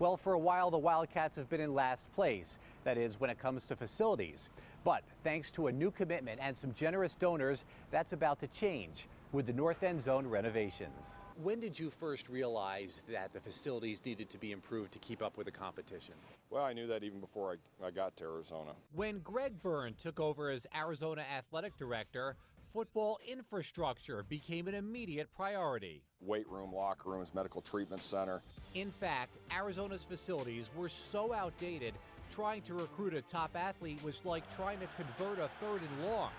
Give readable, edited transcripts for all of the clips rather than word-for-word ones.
Well, for a while, the Wildcats have been in last place. That is, when it comes to facilities. But thanks to a new commitment and some generous donors, that's about to change with the North End Zone renovations. When did you first realize that the facilities needed to be improved to keep up with the competition? Well, I knew that even before I got to Arizona. When Greg Barr took over as Arizona athletic director, football infrastructure became an immediate priority. Weight room, locker rooms, medical treatment center. In fact, Arizona's facilities were so outdated, trying to recruit a top athlete was like trying to convert a third and long.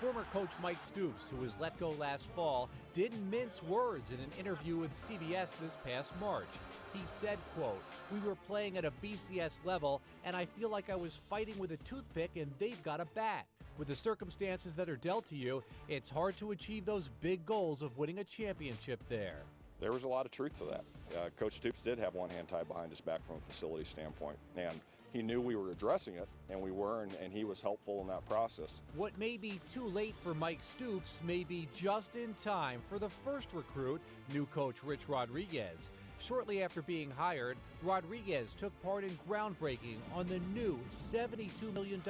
Former coach Mike Stoops, who was let go last fall, didn't mince words in an interview with CBS this past March. He said, quote, "We were playing at a BCS level, and I feel like I was fighting with a toothpick and they've got a bat. With the circumstances that are dealt to you, it's hard to achieve those big goals of winning a championship there." There was a lot of truth to that. Coach Stoops did have one hand tied behind his back from a facility standpoint, and he knew we were addressing it, and we were, and he was helpful in that process. What may be too late for Mike Stoops may be just in time for the first recruit, new coach Rich Rodriguez. Shortly after being hired, Rodriguez took part in groundbreaking on the new $72 million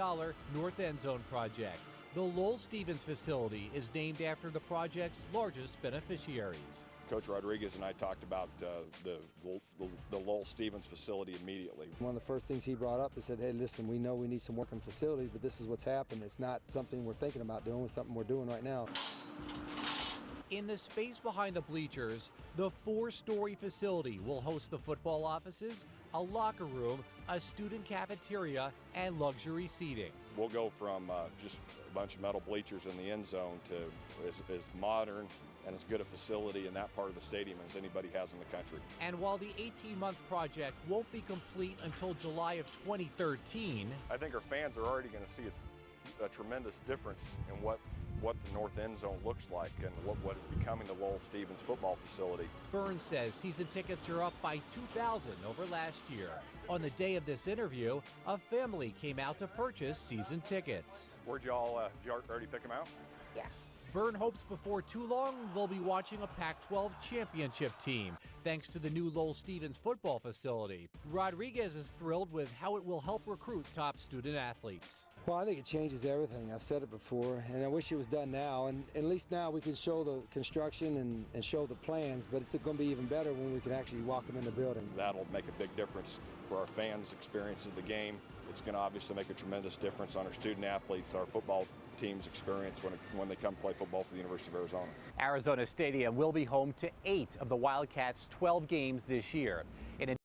North End Zone project. The Lowell Stevens facility is named after the project's largest beneficiaries. Coach Rodriguez and I talked about the Lowell Stevens facility immediately. One of the first things he brought up is said, hey, listen, we know we need some working facilities, but this is what's happened. It's not something we're thinking about doing, it's something we're doing right now. In the space behind the bleachers, the 4-story facility will host the football offices, a locker room, a student cafeteria, and luxury seating. We'll go from just a bunch of metal bleachers in the end zone to as modern and as good a facility in that part of the stadium as anybody has in the country. And while the 18-month project won't be complete until July of 2013, I think our fans are already going to see a tremendous difference in what the North End Zone looks like and what is becoming the Lowell Stevens football facility. Burns says season tickets are up by 2,000 over last year. On the day of this interview, a family came out to purchase season tickets. Did y'all already pick them out? Yeah. Byrne hopes before too long they'll be watching a Pac-12 championship team, thanks to the new Lowell Stevens football facility. Rodriguez is thrilled with how it will help recruit top student athletes. Well, I think it changes everything. I've said it before, and I wish it was done now. And at least now we can show the construction and show the plans, but it's going to be even better when we can actually walk them in the building. That'll make a big difference for our fans' experience of the game. It's going to obviously make a tremendous difference on our student athletes, our football team's experience when they come play football for the University of Arizona. Arizona Stadium will be home to 8 of the Wildcats' 12 games this year. In